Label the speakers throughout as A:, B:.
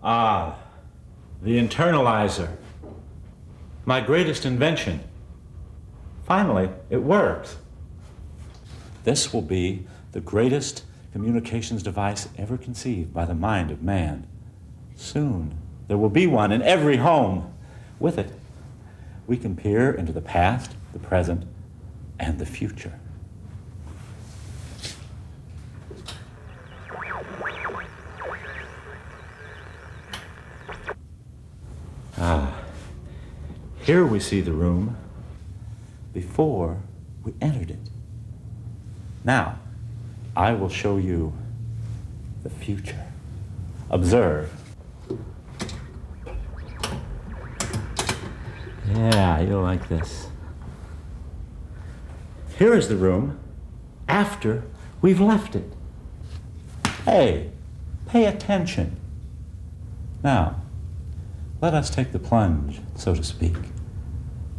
A: Ah, the internalizer. My greatest invention. Finally, it works. This will be the greatest communications device ever conceived by the mind of man. Soon, there will be one in every home. With it, we can peer into the past, the present, and the future. Here we see the room before we entered it. Now, I will show you the future. Observe. Yeah, you'll like this. Here is the room after we've left it. Hey, pay attention. Now, let us take the plunge, so to speak,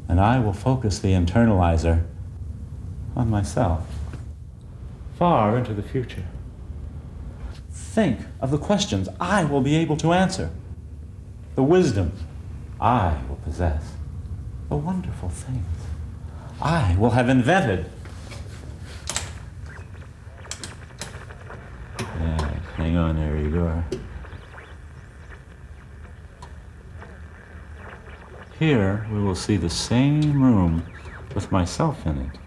A: and I will focus the internalizer on myself, far into the future. Think of the questions I will be able to answer, the wisdom I will possess, the wonderful things I will have invented. Yeah, hang on there, Igor. Here we will see the same room with myself in it,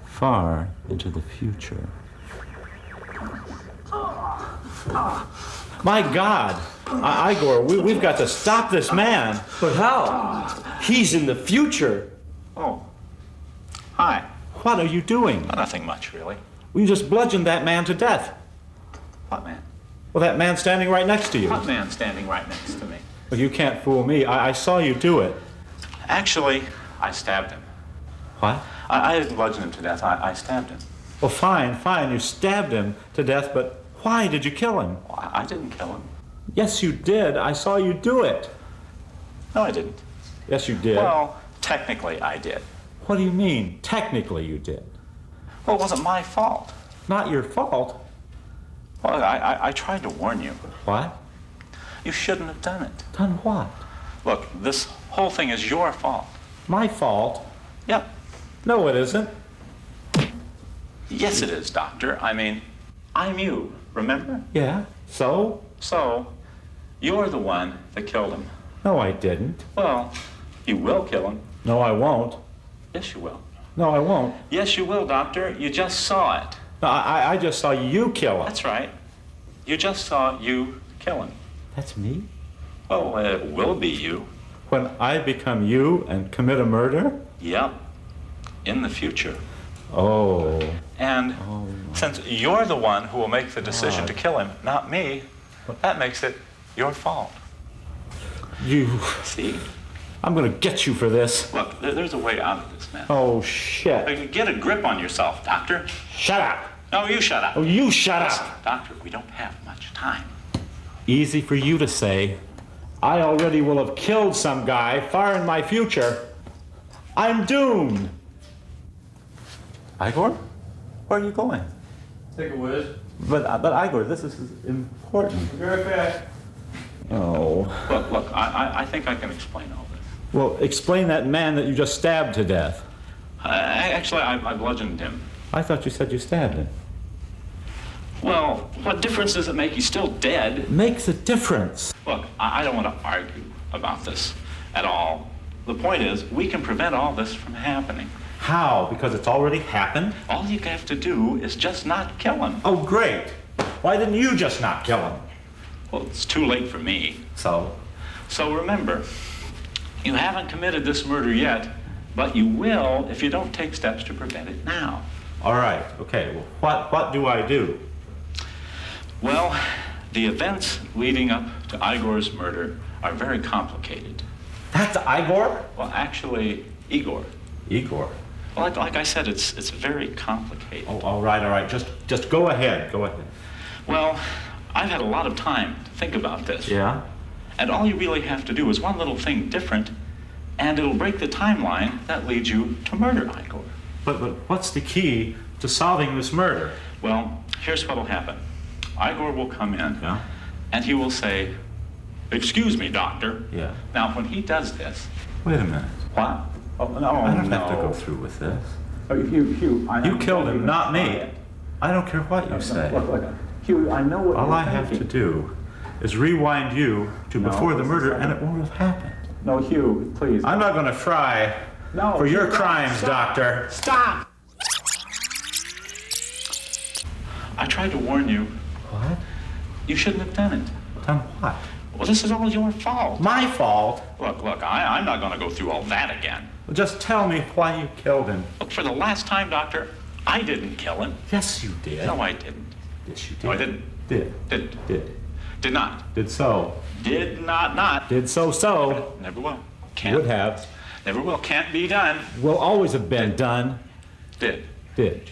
A: far into the future. My God! Igor, we've got to stop this man.
B: But how? He's in the future.
C: Oh. Hi.
A: What are you doing?
C: Nothing much, really.
A: You just bludgeoned that man to death.
C: What man?
A: Well, that man standing right next to you.
C: What man standing right next to me?
A: Well, you can't fool me. I saw you do it.
C: Actually, I stabbed him.
A: What?
C: I didn't bludgeon him to death. I stabbed him.
A: Well, fine. You stabbed him to death, but why did you kill him?
C: Well, I didn't kill him.
A: Yes, you did. I saw you do it.
C: No, I didn't.
A: Yes, you did.
C: Well, technically, I did.
A: What do you mean, technically you did?
C: Well, it wasn't my fault.
A: Not your fault.
C: Well, I tried to warn you.
A: What?
C: You shouldn't have done it.
A: Done what?
C: Look, this whole thing is your fault.
A: My fault?
C: Yep.
A: No, it isn't.
C: Yes, it is, Doctor. I mean, I'm you, remember?
A: Yeah, so?
C: So, you're the one that killed him.
A: No, I didn't.
C: Well, you will kill him.
A: No, I won't.
C: Yes, you will.
A: No, I won't.
C: Yes, you will, Doctor. You just saw it.
A: No, I just saw you kill him.
C: That's right. You just saw you kill him.
A: That's me?
C: Oh, it will be you.
A: When I become you and commit a murder?
C: Yep. In the future.
A: Oh.
C: And since you're the one who will make the decision to kill him, not me, that makes it your fault.
A: You...
C: See?
A: I'm gonna get you for this.
C: Look, there's a way out of this, man.
A: Oh, shit.
C: Get a grip on yourself, Doctor.
A: Shut up.
C: No, you shut up.
A: Oh, you shut
C: Listen,
A: up.
C: Doctor, we don't have much time.
A: Easy for you to say. I already will have killed some guy far in my future. I'm doomed. Igor? Where are you going?
B: Take a whiz.
A: But Igor, this is important.
B: Be right back.
A: Oh.
C: Look, I think I can explain all this.
A: Well, explain that man that you just stabbed to death.
C: Actually, I bludgeoned him.
A: I thought you said you stabbed him.
C: Well, what difference does it make? He's still dead.
A: It makes a difference.
C: Look, I don't want to argue about this at all. The point is, we can prevent all this from happening.
A: How? Because it's already happened?
C: All you have to do is just not kill him.
A: Oh, great. Why didn't you just not kill him?
C: Well, it's too late for me.
A: So?
C: So remember, you haven't committed this murder yet, but you will if you don't take steps to prevent it now.
A: All right, okay, well, what do I do?
C: Well, the events leading up to Igor's murder are very complicated.
A: That's Igor?
C: Well, actually, Igor.
A: Igor.
C: Well, like I said, it's very complicated.
A: Oh, all right, just go ahead,
C: Well, I've had a lot of time to think about this.
A: Yeah?
C: And all you really have to do is one little thing different, and it'll break the timeline that leads you to murder Igor.
A: But what's the key to solving this murder?
C: Well, here's what'll happen. Igor will come in,
A: Yeah?
C: and he will say, "Excuse me, doctor."
A: Yeah.
C: Now, when he does this...
A: Wait a minute.
C: What? Oh, no,
A: I don't have to go through with this.
C: Oh, Hugh,
A: You killed him, not me. I don't care what you say.
C: Look, Hugh, I know what
A: All
C: you're
A: I have to
C: thinking.
A: do is rewind you to
C: No,
A: before the
C: this
A: murder,
C: is-
A: and it won't have happened.
C: No, Hugh, please.
A: I'm not going to try
C: No,
A: for your
C: Hugh,
A: crimes,
C: stop.
A: Doctor.
C: Stop! I tried to warn you.
A: What?
C: You shouldn't have done it.
A: Done what?
C: Well, this is all your fault.
A: My fault?
C: Look, I'm not going to go through all that again.
A: Well, just tell me why you killed him.
C: Look, for the last time, Doctor, I didn't kill him.
A: Yes, you did.
C: No, I didn't.
A: Yes, you did.
C: No, I didn't.
A: Did.
C: Did not.
A: Did so.
C: Did not.
A: Did so.
C: Never will. Can't.
A: Would have.
C: Never will. Can't be done.
A: Will always have been done.
C: Did.
A: Did.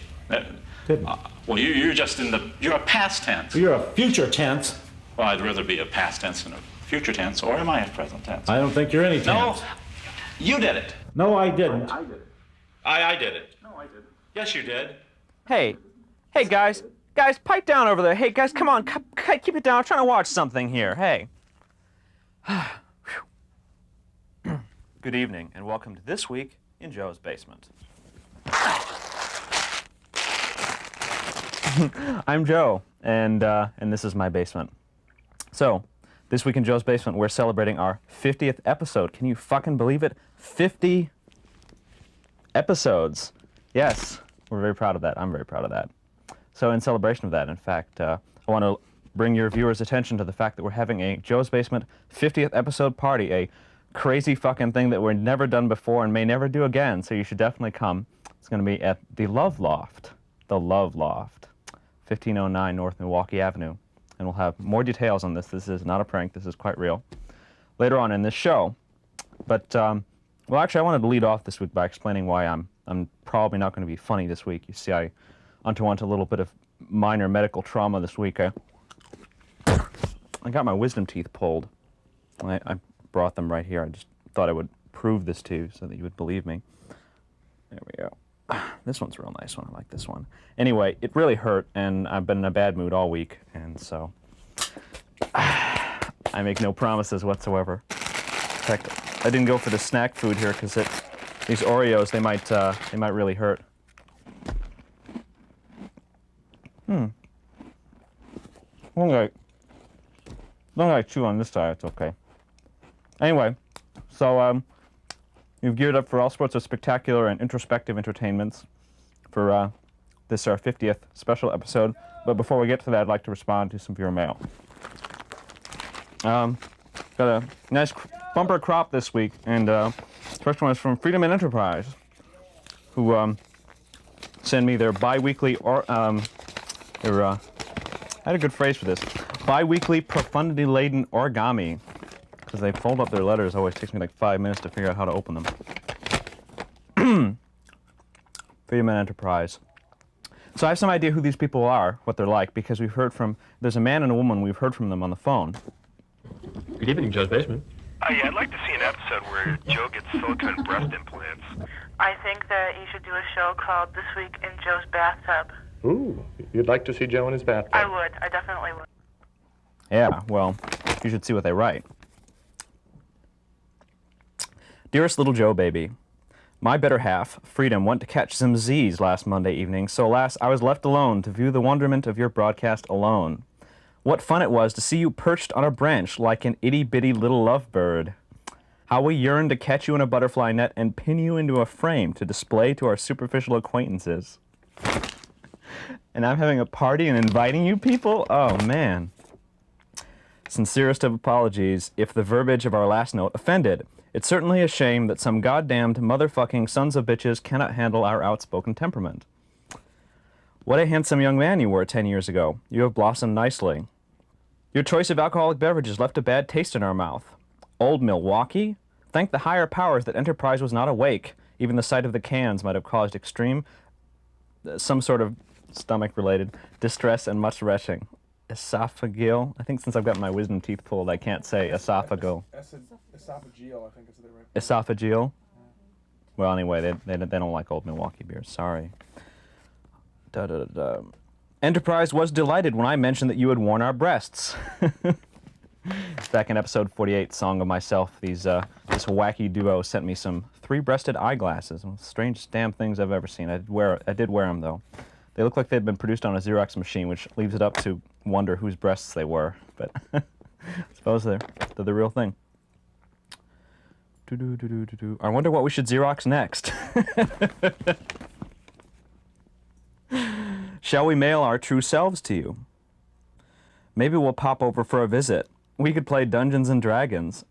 A: Didn't.
C: Well, you're just you're a past tense.
A: You're a future tense.
C: Well, I'd rather be a past tense than a future tense, or am I a present tense?
A: I don't think you're any
C: No,
A: tense.
C: you did it.
A: No, I didn't.
C: I did it.
A: I did it.
C: No, I didn't.
A: Yes, you did.
D: Hey, guys, pipe down over there. Hey, guys, come on, keep it down. I'm trying to watch something here. Hey. Good evening, and welcome to This Week in Joe's Basement. I'm Joe, and this is my basement. So, this week in Joe's Basement, we're celebrating our 50th episode. Can you fucking believe it? 50 episodes. Yes, we're very proud of that. I'm very proud of that. So in celebration of that, in fact, I want to bring your viewers' attention to the fact that we're having a Joe's Basement 50th episode party, a crazy fucking thing that we've never done before and may never do again, so you should definitely come. It's going to be at the Love Loft. The Love Loft. 1509 North Milwaukee Avenue. And we'll have more details on this. This is not a prank. This is quite real. Later on in this show. But, well, actually, I wanted to lead off this week by explaining why I'm probably not going to be funny this week. You see, I underwent a little bit of minor medical trauma this week. I got my wisdom teeth pulled. I brought them right here. I just thought I would prove this to you so that you would believe me. There we go. This one's a real nice one. I like this one. Anyway, it really hurt, and I've been in a bad mood all week, and so I make no promises whatsoever. In fact, I didn't go for the snack food here because these Oreos, they might really hurt. Long I chew on this side, it's okay. Anyway, so we've geared up for all sorts of spectacular and introspective entertainments for this our 50th special episode. But before we get to that, I'd like to respond to some viewer mail. Got a nice bumper crop this week, and the first one is from Freedom and Enterprise, who send me their bi-weekly I had a good phrase for this. Bi-weekly profundity-laden origami. Because they fold up their letters, it always takes me like 5 minutes to figure out how to open them. Freedom and Enterprise. So I have some idea who these people are, what they're like, because we've heard from, there's a man and a woman, we've heard from them on the phone.
E: Good evening, Joe's Basement.
F: Yeah, I'd like to see an episode where Joe gets silicone breast implants.
G: I think that you should do a show called This Week in Joe's Bathtub.
E: Ooh, you'd like to see Joe in his bathtub?
G: I would. I definitely would.
D: Yeah, well, you should see what they write. Dearest little Joe baby, my better half, Freedom, went to catch some Z's last Monday evening, so alas, I was left alone to view the wonderment of your broadcast alone. What fun it was to see you perched on a branch like an itty-bitty little lovebird. How we yearned to catch you in a butterfly net and pin you into a frame to display to our superficial acquaintances. And I'm having a party and inviting you people? Oh, man. Sincerest of apologies if the verbiage of our last note offended. It's certainly a shame that some goddamned motherfucking sons of bitches cannot handle our outspoken temperament. What a handsome young man you were 10 years ago. You have blossomed nicely. Your choice of alcoholic beverages left a bad taste in our mouth. Old Milwaukee? Thank the higher powers that Enterprise was not awake. Even the sight of the cans might have caused extreme, some sort of stomach-related distress and much retching. Esophageal? I think since I've got my wisdom teeth pulled, I can't say esophageal.
H: Esophageal, I think is the right.
D: Esophageal? Well, anyway, they don't like Old Milwaukee beer. Sorry. Enterprise was delighted when I mentioned that you had worn our breasts. Back in episode 48, Song of Myself, this wacky duo sent me some 3-breasted eyeglasses. Strangest damn things I've ever seen. I did wear them, though. They look like they'd been produced on a Xerox machine, which leaves it up to wonder whose breasts they were. But I suppose they're the real thing. I wonder what we should Xerox next. Shall we mail our true selves to you? Maybe we'll pop over for a visit. We could play Dungeons and Dragons.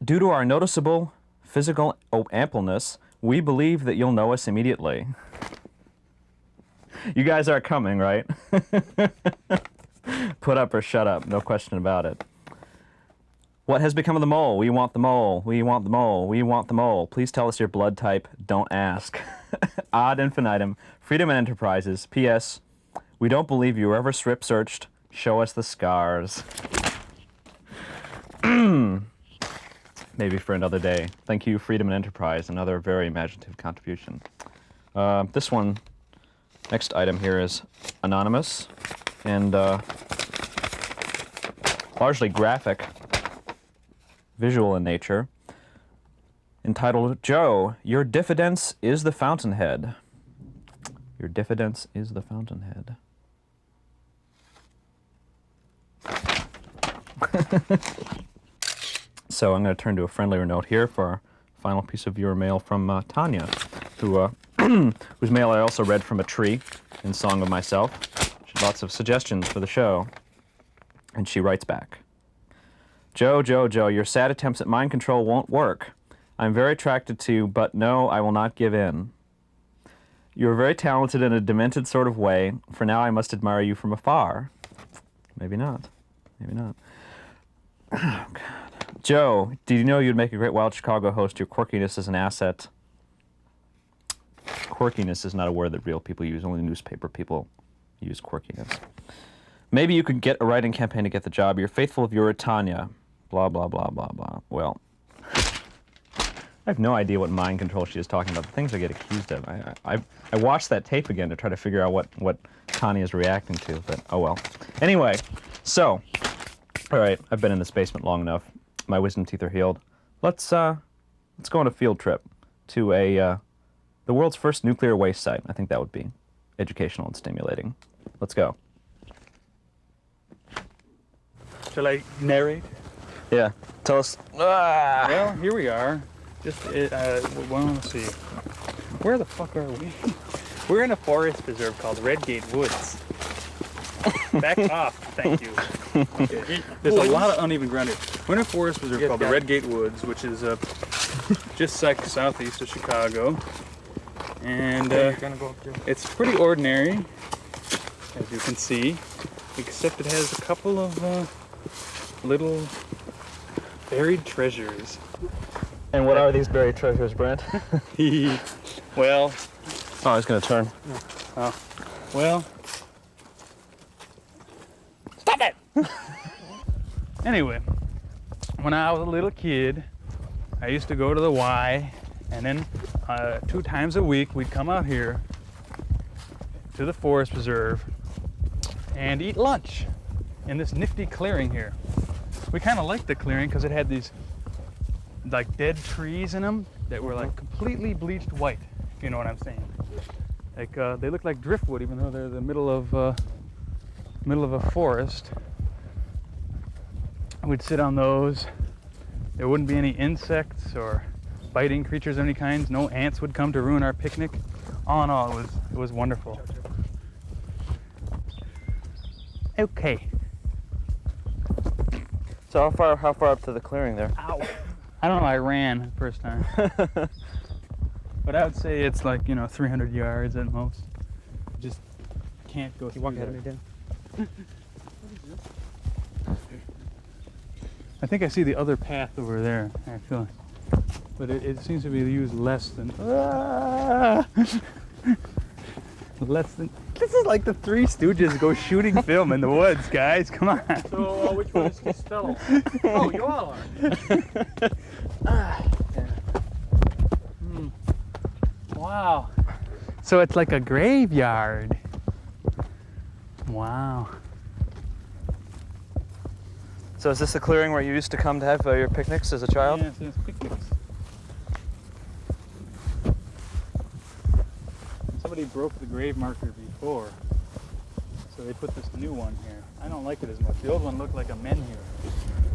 D: Due to our noticeable physical ampleness, we believe that you'll know us immediately. You guys are coming, right? Put up or shut up, no question about it. What has become of the mole? We want the mole. We want the mole. We want the mole. Please tell us your blood type. Don't ask. Ad infinitum. Freedom and Enterprises. P.S. We don't believe you were ever strip searched. Show us the scars. Maybe for another day. Thank you, Freedom and Enterprise. Another very imaginative contribution. This one, next item here is anonymous and largely graphic, visual in nature, entitled, Joe, your diffidence is the fountainhead. Your diffidence is the fountainhead. So I'm going to turn to a friendlier note here for our final piece of viewer mail from Tanya, who whose mail I also read from a tree in Song of Myself. She had lots of suggestions for the show. And she writes back. Joe, your sad attempts at mind control won't work. I'm very attracted to you, but no, I will not give in. You are very talented in a demented sort of way. For now, I must admire you from afar. Maybe not. Maybe not. Oh, God. Joe, did you know you'd make a great Wild Chicago host? Your quirkiness is an asset. Quirkiness is not a word that real people use. Only newspaper people use quirkiness. Maybe you could get a writing campaign to get the job. You're faithful viewer Tanya. Blah, blah, blah, blah, blah. Well, I have no idea what mind control she is talking about. The things I get accused of. I watched that tape again to try to figure out what Tanya is reacting to, but oh well. Anyway, so, all right, I've been in this basement long enough. My wisdom teeth are healed. Let's go on a field trip to the world's first nuclear waste site. I think that would be educational and stimulating. Let's go.
I: Shall I narrate?
D: Yeah. Tell us.
I: Well, here we are. Just, well, let's see. Where the fuck are we? We're in a forest preserve called Redgate Woods. Back off, thank you. Okay. There's a lot of uneven ground here. We're in a forest preserve called the Redgate Woods, which is just southeast of Chicago. And it's pretty ordinary, as you can see, except it has a couple of little buried treasures.
D: And what are these buried treasures, Brent?
I: Well...
D: Oh, I was going to turn.
I: Oh. Well... Stop it! Anyway, when I was a little kid, I used to go to the Y, and then 2 times a week we'd come out here to the forest preserve and eat lunch in this nifty clearing here. We kind of liked the clearing because it had these like dead trees in them that were like completely bleached white, if you know what I'm saying. Like they look like driftwood even though they're the middle of a forest. We'd sit on those. There wouldn't be any insects or biting creatures of any kinds. No ants would come to ruin our picnic. All in all, it was wonderful. Okay.
D: So how far up to the clearing there?
I: Ow. I don't know, I ran the first time. But I would say it's like, 300 yards at most. Just can't go through.
D: You walk ahead of me, Dan?
I: I think I see the other path over there, actually. But it seems to be used less than... less than... This is like the Three Stooges go shooting film in the woods, guys. Come on.
H: So, which one is Costello? Oh, you all are.
I: Wow. So it's like a graveyard. Wow.
D: So is this the clearing where you used to come to have your picnics as a child?
I: Yes, it's picnics. Somebody broke the grave marker before, so they put this new one here. I don't like it as much. The old one looked like a menhir.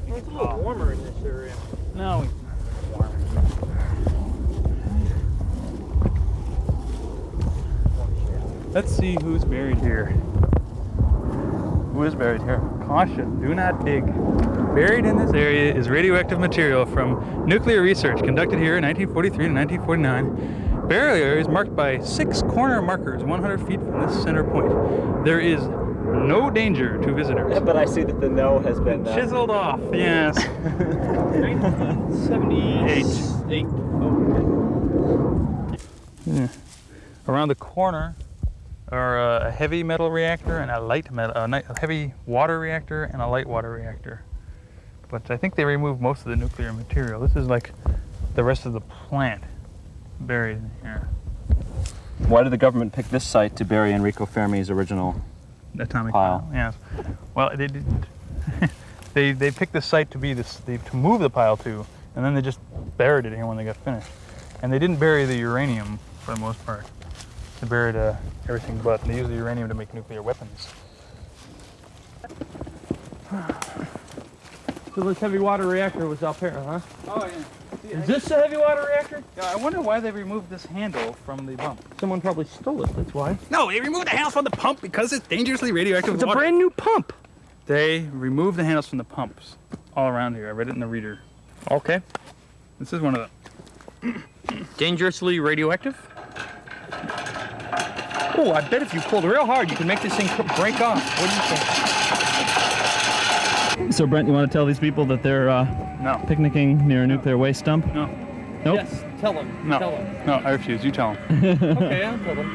H: Well, it's a little warmer in this area.
I: No, it's not warm. Let's see who's buried here.
D: Who is buried here?
I: Caution, do not dig. Buried in this area is radioactive material from nuclear research conducted here in 1943 to 1949. Burial area is marked by 6 corner markers 100 feet from this center point. There is no danger to visitors.
D: But I see that the no has been...
I: Chiseled off, yes. 1978. Yeah. Around the corner are a heavy metal reactor and a light metal, a heavy water reactor and a light water reactor. But I think they removed most of the nuclear material. This is like the rest of the plant buried in here.
D: Why did the government pick this site to bury Enrico Fermi's original
I: Atomic
D: pile?
I: pile? Yes. Well, they didn't. they picked this site to be to move the pile to, and then they just buried it here when they got finished. And they didn't bury the uranium for the most part. They buried everything but. They used the uranium to make nuclear weapons.
H: So this heavy water reactor was up here, huh?
I: Oh yeah.
H: Is this a heavy water reactor?
I: I wonder why they removed this handle from the pump.
H: Someone probably stole it, that's why.
I: No, they removed the handles from the pump because it's dangerously radioactive
H: It's
I: water.
H: a brand new pump.
I: They removed the handles from the pumps all around here. I read it in the reader.
H: Okay.
I: This is one of them.
H: Dangerously radioactive? Oh, I bet if you pulled real hard, you can make this thing break off. What do you think?
D: So Brent, you want to tell these people that they're
I: No.
D: picnicking near a nuclear waste dump?
I: No.
D: Nope.
H: Yes, tell them.
I: No.
H: Tell them.
I: No, I refuse. You tell them.
H: Okay, I'll tell them.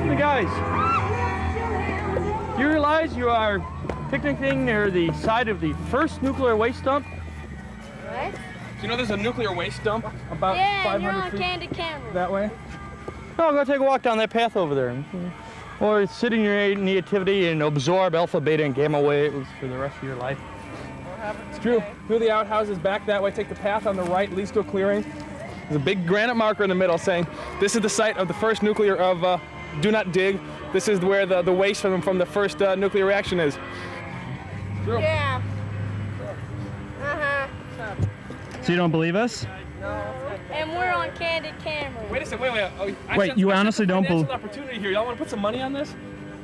H: Hey guys, you realize you are picnicking near the site of the first nuclear waste dump?
J: What?
H: Do you know there's a nuclear waste dump about
J: Yeah,
H: 500
J: you're on
H: feet
J: Candid Camera.
H: that way? Oh, I'm gonna take a walk down that path over there. Or sit in your nativity and absorb alpha, beta, and gamma waves for the rest of your life. It's true. Through the outhouses, back that way, take the path on the right, leads to a clearing. There's a big granite marker in the middle saying, this is the site of the first nuclear do not dig. This is where the waste from the first nuclear reaction is. True.
J: Yeah. Uh-huh.
D: So you don't believe us?
J: And we're on Candid Camera.
H: Wait a second, wait.
D: Wait, you honestly don't believe...
H: opportunity here. Y'all want to put some money on this?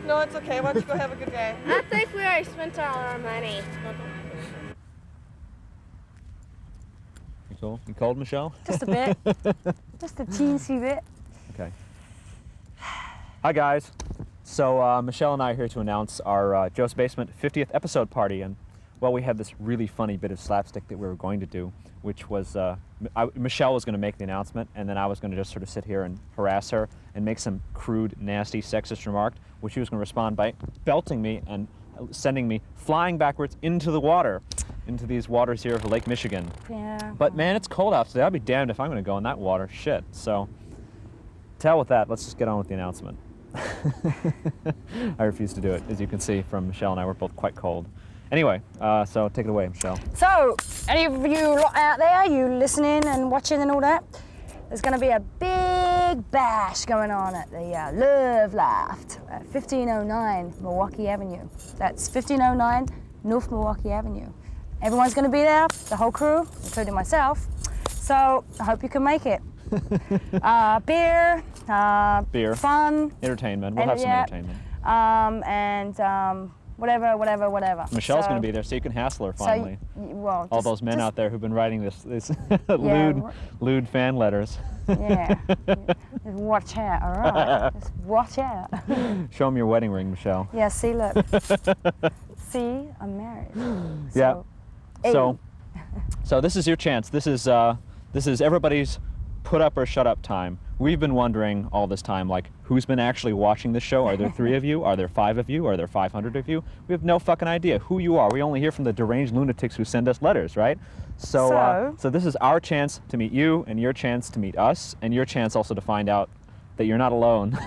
J: No, it's okay. Why don't you go have a good day? I think we already spent all our money.
D: You cold, Michelle?
J: Just a bit. Just a teensy bit.
D: Okay. Hi guys. So Michelle and I are here to announce our Joe's Basement 50th episode party, and well, we had this really funny bit of slapstick that we were going to do, which was Michelle was going to make the announcement, and then I was going to just sort of sit here and harass her and make some crude, nasty, sexist remark, which she was going to respond by belting me and sending me flying backwards into the water, into these waters here of Lake Michigan.
J: Yeah.
D: But man, it's cold out today. I'll be damned if I'm going to go in that water. Shit. So, to hell with that. Let's just get on with the announcement. I refuse to do it. As you can see from Michelle and I, we're both quite cold. Anyway, so take it away, Michelle.
J: So, any of you lot out there, you listening and watching and all that, there's going to be a big bash going on at the Love Loft at 1509 Milwaukee Avenue. That's 1509 North Milwaukee Avenue. Everyone's going to be there, the whole crew, including myself. So, I hope you can make it. Beer,
D: Beer.
J: fun.
D: Entertainment. We'll have some entertainment.
J: whatever.
D: Michelle's
J: So-
D: going to be there, so you can hassle her finally.
J: Well,
D: All
J: just-
D: those men
J: just-
D: out there who've been writing this
J: Yeah,
D: lewd fan letters.
J: Yeah. Just watch out, all right? Just watch out.
D: Show them your wedding ring, Michelle.
J: Yeah, see, look. See, I'm married.
D: Yeah.
J: So,
D: So this is your chance. This is everybody's put up or shut up time. We've been wondering all this time, like, who's been actually watching the show? Are there 3 of you? Are there 5 of you? Are there 500 of you? We have no fucking idea who you are. We only hear from the deranged lunatics who send us letters, right? So this is our chance to meet you, and your chance to meet us, and your chance also to find out that you're not alone.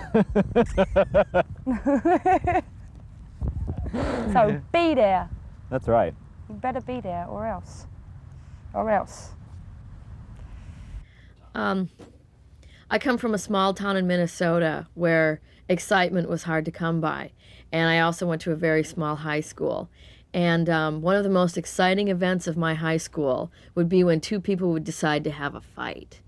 J: so be there.
D: That's right.
J: You better be there, or else. Or else.
K: I come from a small town in Minnesota where excitement was hard to come by. And I also went to a very small high school. And one of the most exciting events of my high school would be when 2 people would decide to have a fight.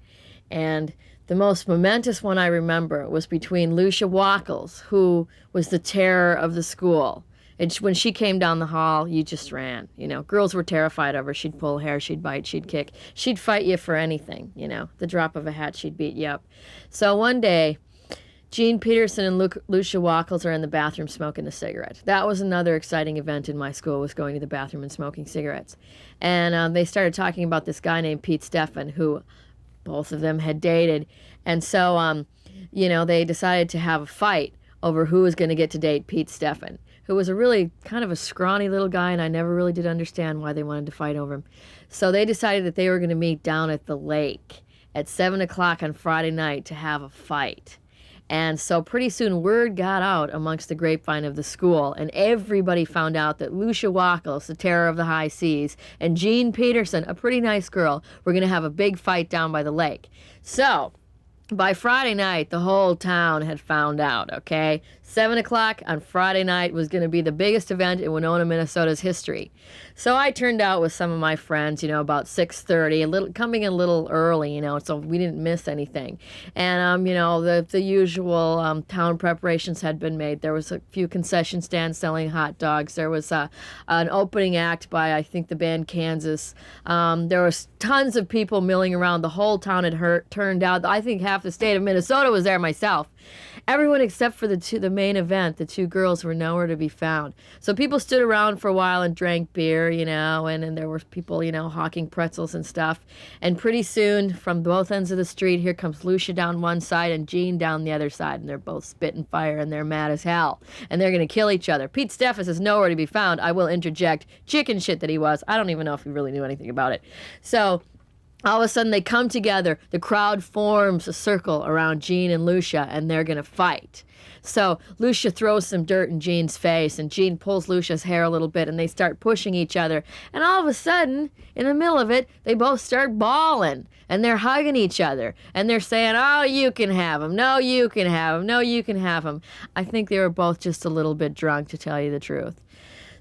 K: And the most momentous one I remember was between Lucia Wackles, who was the terror of the school. And when she came down the hall, you just ran. You know, girls were terrified of her. She'd pull hair, she'd bite, she'd kick. She'd fight you for anything, you know. The drop of a hat, she'd beat you up. So one day, Gene Peterson and Lucia Wackles are in the bathroom smoking a cigarette. That was another exciting event in my school, was going to the bathroom and smoking cigarettes. And they started talking about this guy named Pete Stephan, who both of them had dated. And so, you know, they decided to have a fight over who was going to get to date Pete Stephan, who was a really kind of a scrawny little guy, and I never really did understand why they wanted to fight over him. So they decided that they were going to meet down at the lake at 7 o'clock on Friday night to have a fight. And so pretty soon word got out amongst the grapevine of the school, and everybody found out that Lucia Wackles, the terror of the high seas, and Jean Peterson, a pretty nice girl, were going to have a big fight down by the lake. So by Friday night, the whole town had found out, okay? 7 o'clock on Friday night was going to be the biggest event in Winona, Minnesota's history. So I turned out with some of my friends, you know, about 6:30, coming a little early, you know, so we didn't miss anything. And, you know, the usual town preparations had been made. There was a few concession stands selling hot dogs. There was an opening act by, I think, the band Kansas. There was tons of people milling around. The whole town had turned out. I think half the state of Minnesota was there myself. Everyone except for the main event, the 2 girls, were nowhere to be found. So people stood around for a while and drank beer, you know, and there were people, you know, hawking pretzels and stuff. And pretty soon, from both ends of the street, here comes Lucia down one side and Jean down the other side. And they're both spitting fire and they're mad as hell. And they're going to kill each other. Pete Stephan is nowhere to be found. I will interject. Chicken shit that he was. I don't even know if he really knew anything about it. So all of a sudden, they come together. The crowd forms a circle around Jean and Lucia, and they're going to fight. So Lucia throws some dirt in Jean's face, and Jean pulls Lucia's hair a little bit, and they start pushing each other. And all of a sudden, in the middle of it, they both start bawling, and they're hugging each other. And they're saying, oh, you can have him. No, you can have him. No, you can have him. I think they were both just a little bit drunk, to tell you the truth.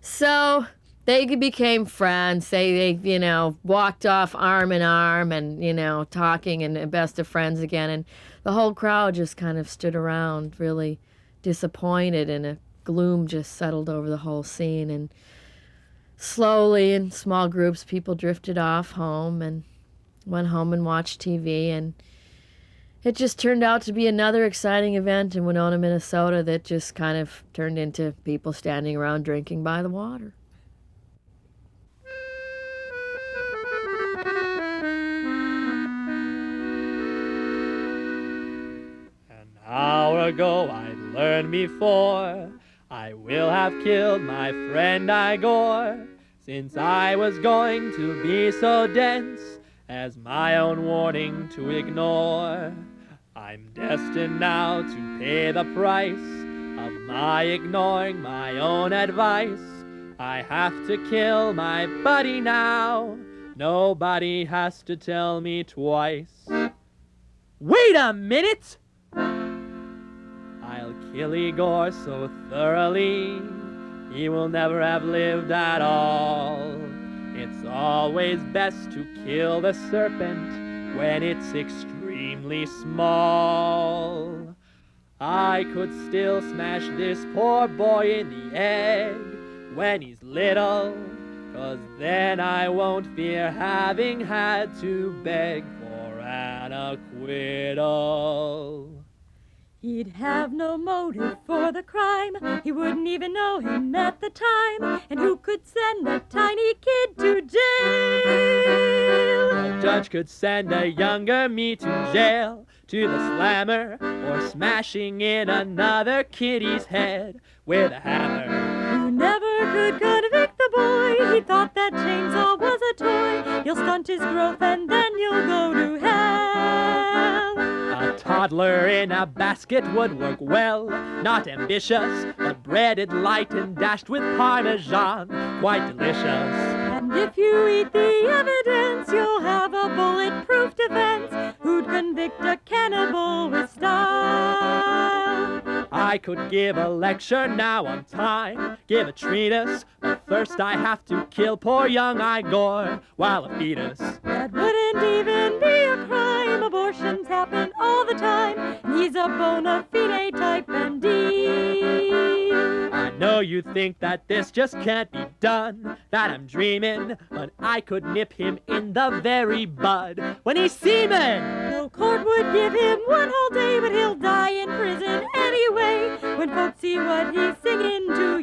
K: So they became friends. They, you know, walked off arm in arm and, you know, talking and best of friends again. And the whole crowd just kind of stood around really disappointed, and a gloom just settled over the whole scene. And slowly, in small groups, people drifted off home and went home and watched TV. And it just turned out to be another exciting event in Winona, Minnesota that just kind of turned into people standing around drinking by the water.
L: Hour ago I'd learned before I will have killed my friend Igor, since I was going to be so dense as my own warning to ignore. I'm destined now to pay the price of my ignoring my own advice. I have to kill my buddy now. Nobody has to tell me twice. Wait a minute! I'll kill Igor so thoroughly, he will never have lived at all. It's always best to kill the serpent when it's extremely small. I could still smash this poor boy in the egg when he's little, 'cause then I won't fear having had to beg for an acquittal.
M: He'd have no motive for the crime. He wouldn't even know him at the time. And who could send a tiny kid to jail?
L: A judge could send a younger me to jail, to the slammer, or smashing in another kiddie's head with a hammer.
M: You never could convict the boy. He thought that chainsaw was a toy. You'll stunt his growth and then you'll go to hell.
L: A toddler in a basket would work well, not ambitious, but breaded light and dashed with Parmesan, quite delicious.
M: And if you eat the evidence, you'll have a bulletproof defense. Who'd convict a cannibal with style?
L: I could give a lecture now on time, give a treatise, but first I have to kill poor young Igor while a fetus.
M: That wouldn't even be a crime. Abortions happen all the time. He's a bona fide type ND.
L: I know you think that this just can't be done, that I'm dreaming, but I could nip him in the very bud when he's seeming.
M: No court would give him one whole day, but he'll die in prison anyway. When folks see what he's singing to